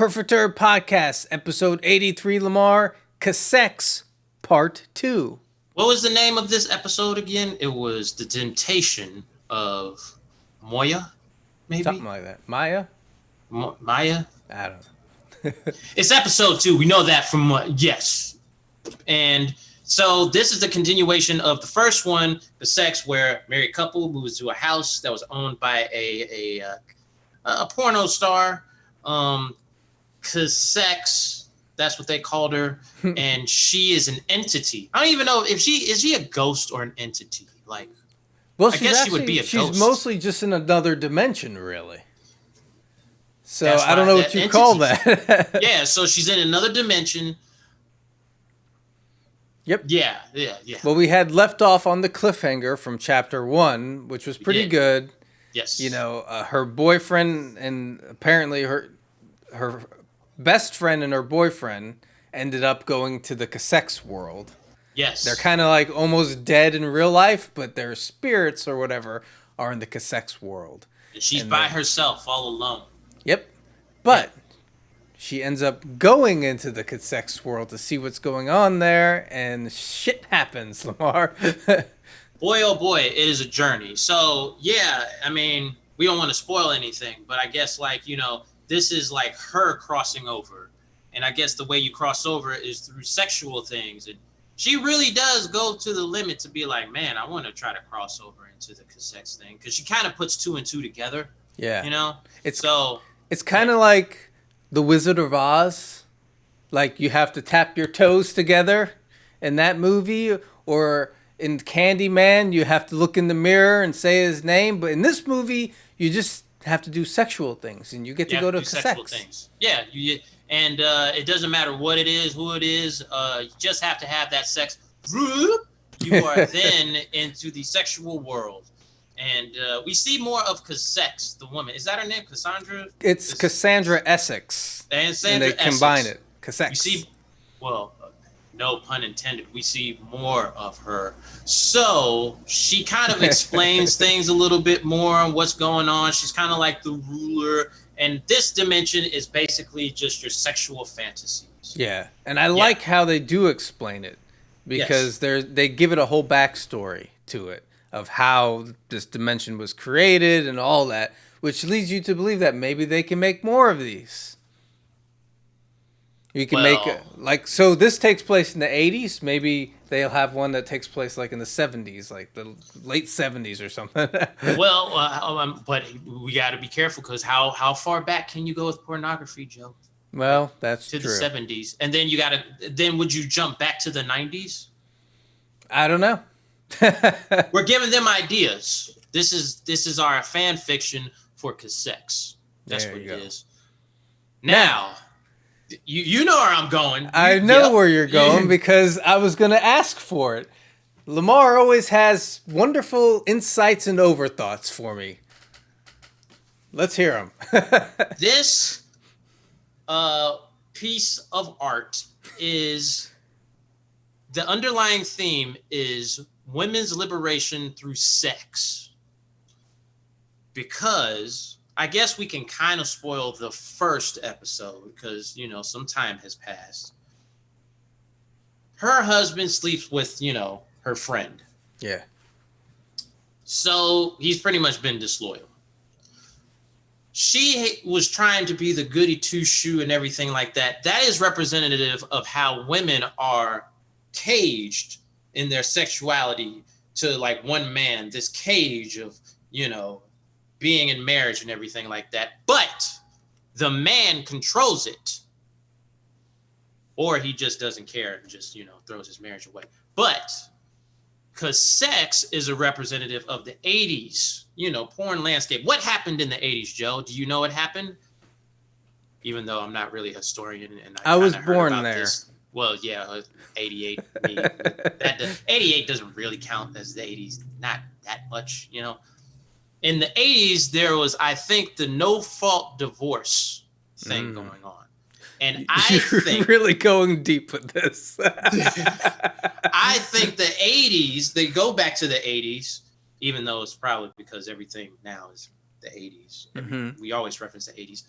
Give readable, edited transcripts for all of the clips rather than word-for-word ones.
Perfecter Podcast, episode 83, Lamar, Cassex, part 2. What was the name of this episode again? It was The Temptation of Moya, maybe? Something like that. Maya? Maya? I don't know. It's episode 2. We know that from, yes. And so this is the continuation of the first one, Cassex, where a married couple moves to a house that was owned by a porno star. Cassex, that's what they called her, and she is an entity. I don't even know if is she a ghost or an entity. Like, well, I guess she would be a ghost. She's mostly just in another dimension, really. So I don't know what you call that. Yeah, so she's in another dimension. Yep. Yeah. Well, we had left off on the cliffhanger from chapter 1, which was pretty good. Yes. You know, her boyfriend and apparently her best friend and her boyfriend ended up going to the Cassex world. Yes. They're kind of like almost dead in real life, but their spirits or whatever are in the Cassex world. And she's by herself, all alone. Yep. But she ends up going into the Cassex world to see what's going on there, and shit happens, Lamar. Boy, oh boy, it is a journey. So, yeah, I mean, we don't want to spoil anything, but I guess, like, you know, this is like her crossing over. And I guess the way you cross over is through sexual things. And she really does go to the limit to be like, man, I want to try to cross over into the Cassex thing. Because she kind of puts 2 and 2 together. Yeah. You know? It's kind of like The Wizard of Oz. Like, you have to tap your toes together in that movie. Or in Candyman, you have to look in the mirror and say his name. But in this movie, you just have to do sexual things, and you get to go to Cassex. Yeah, it doesn't matter what it is, who it is. You just have to have that sex. You are then into the sexual world, and we see more of Cassex, the woman. Is that her name, Cassandra? It's Cassandra Essex, and they combine it. Cassex. You see, well, no pun intended. We see more of her. So she kind of explains things a little bit more on what's going on. She's kind of like the ruler. And this dimension is basically just your sexual fantasies. Yeah. And I like how they do explain it. Because they give it a whole backstory to it of how this dimension was created and all that. Which leads you to believe that maybe they can make more of these. You can so this takes place in the 80s. Maybe they'll have one that takes place like in the 70s, like the late 70s or something. But we got to be careful because how far back can you go with pornography, Joe? Well, that's to true. The 70s. And then then would you jump back to the 90s? I don't know. We're giving them ideas. This is our fan fiction for Cassex. That's what it is. Now, you know where I'm going. I know where you're going because I was going to ask for it. Lamar always has wonderful insights and overthoughts for me. Let's hear them. This piece of art is, the underlying theme is women's liberation through sex. Because I guess we can kind of spoil the first episode because, you know, some time has passed. Her husband sleeps with, you know, her friend. Yeah. So he's pretty much been disloyal. She was trying to be the goody two-shoe and everything like that. That is representative of how women are caged in their sexuality to like one man, this cage of, you know, being in marriage and everything like that. But the man controls it. Or he just doesn't care and just, you know, throws his marriage away. But because sex is a representative of the 80s, you know, porn landscape. What happened in the 80s, Joe? Do you know what happened? Even though I'm not really a historian. And I was born there. This. Well, yeah, 88. 88 doesn't really count as the 80s. Not that much, you know. In the 80s, there was, I think, the no-fault divorce thing going on. And I think... really going deep with this. I think the 80s, they go back to the 80s, even though it's probably because everything now is the 80s. Mm-hmm. We always reference the 80s.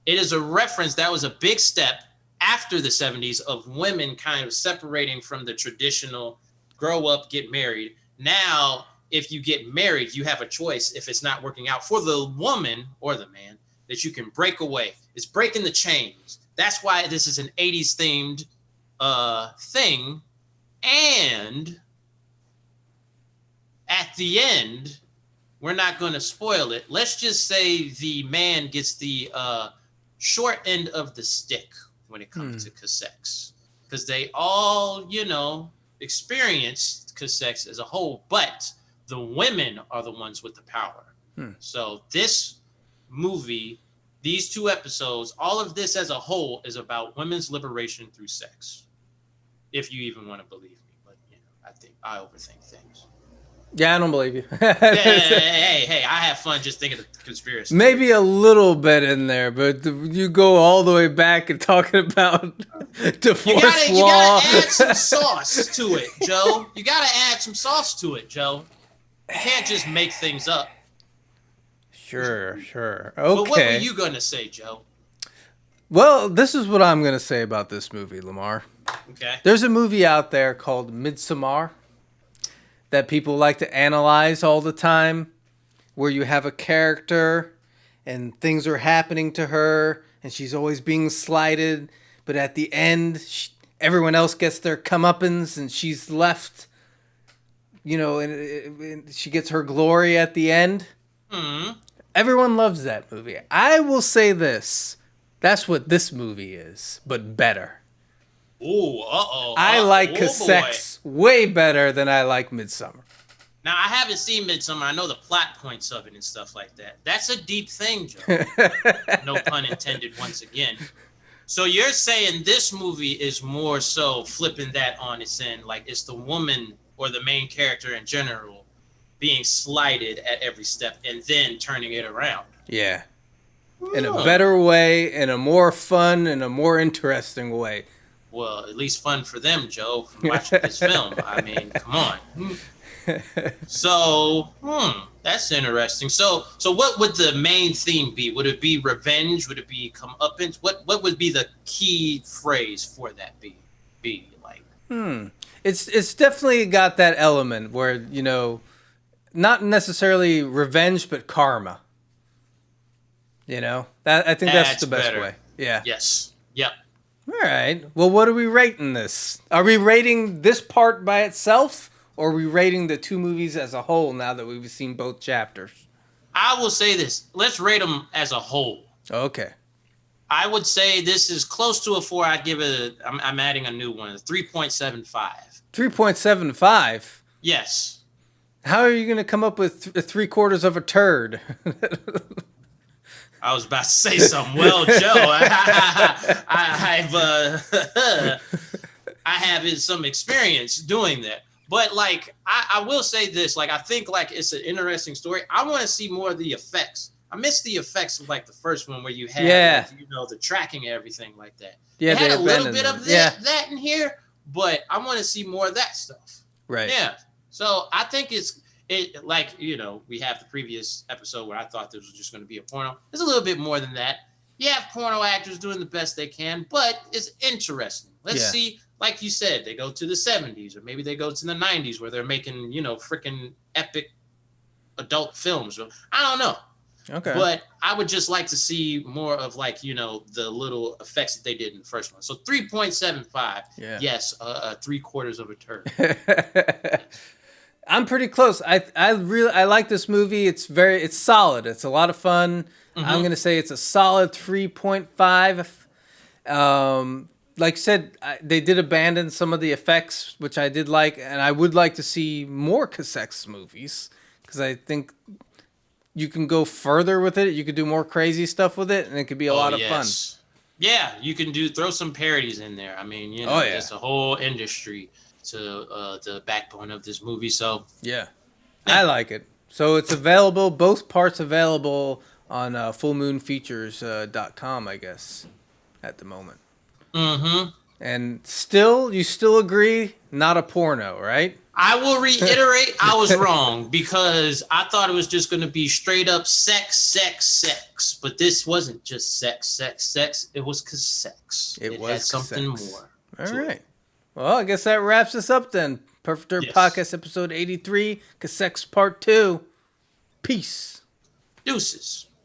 It is a reference that was a big step after the 70s of women kind of separating from the traditional grow up, get married. Now, if you get married, you have a choice if it's not working out for the woman or the man that you can break away. It's breaking the chains. That's why this is an 80s themed thing. And at the end, we're not going to spoil it. Let's just say the man gets the short end of the stick when it comes to Cassex, because they all, experience Cassex as a whole, but the women are the ones with the power. So this movie, these 2 episodes, all of this as a whole is about women's liberation through sex. If you even want to believe me, but I think I overthink things. Yeah, I don't believe you. hey, I have fun just thinking of conspiracy. Maybe a little bit in there, but you go all the way back and talking about divorce law. You gotta add some sauce to it, Joe. You gotta add some sauce to it, Joe. You can't just make things up. Sure. Okay. But what were you gonna say, Joe? Well, this is what I'm gonna say about this movie, Lamar. Okay. There's a movie out there called Midsommar that people like to analyze all the time, where you have a character and things are happening to her and she's always being slighted, but at the end, everyone else gets their comeuppance and she's left, and she gets her glory at the end. Everyone loves that movie. I will say this. That's what this movie is, but better. Ooh, I like Cassex way better than I like Midsommar. Now, I haven't seen Midsommar. I know the plot points of it and stuff like that. That's a deep thing, Joe. No pun intended once again. So you're saying this movie is more so flipping that on its end, like it's the woman or the main character in general being slighted at every step and then turning it around. Yeah. In a better way, in a more fun, in a more interesting way. Well, at least fun for them, Joe, from watching this film. I mean, come on. So, that's interesting. So what would the main theme be? Would it be revenge? Would it be comeuppance? What would be the key phrase for that be like? It's definitely got that element where, not necessarily revenge, but karma. I think that's the best way. Yeah. Yes. Yep. All right. Well, what are we rating this? Are we rating this part by itself, or are we rating the 2 movies as a whole now that we've seen both chapters? I will say this. Let's rate them as a whole. Okay. I would say this is close to a 4. I'd give it I'm adding a new one, 3.75. 3.75? Yes. How are you going to come up with 3/4 of a turd? I was about to say something. Well, Joe, I have some experience doing that. But like, I will say this, like, I think like it's an interesting story. I want to see more of the effects. I miss the effects of like the first one where you had, the tracking and everything like that. Yeah, they had a little bit of that in here, but I want to see more of that stuff. Right. Yeah. So I think it like, we have the previous episode where I thought this was just going to be a porno. There's a little bit more than that. You have porno actors doing the best they can, but it's interesting. Let's see, like you said, they go to the 70s or maybe they go to the 90s where they're making, freaking epic adult films. I don't know. Okay. But I would just like to see more of like, the little effects that they did in the first one. So 3.75. Yeah. Yes, 3/4 of a turd. I'm pretty close. I like this movie. It's solid. It's a lot of fun. I'm going to say it's a solid 3.5. Like I said, they did abandon some of the effects, which I did like, and I would like to see more Cassex movies because I think you can go further with it. You could do more crazy stuff with it, and it could be a lot of fun. Yeah, you can throw some parodies in there. I mean, it's a whole industry to the backbone of this movie. So yeah, I like it. So it's available, both parts available on fullmoonfeatures.com, I guess, at the moment. And you still agree, not a porno, right? I will reiterate, I was wrong because I thought it was just going to be straight up sex, sex, sex. But this wasn't just sex, sex, sex. It was Cassex. It had something more. All right. Well, I guess that wraps us up then. Perfect Turd Podcast, episode 83, Cassex Part 2. Peace. Deuces.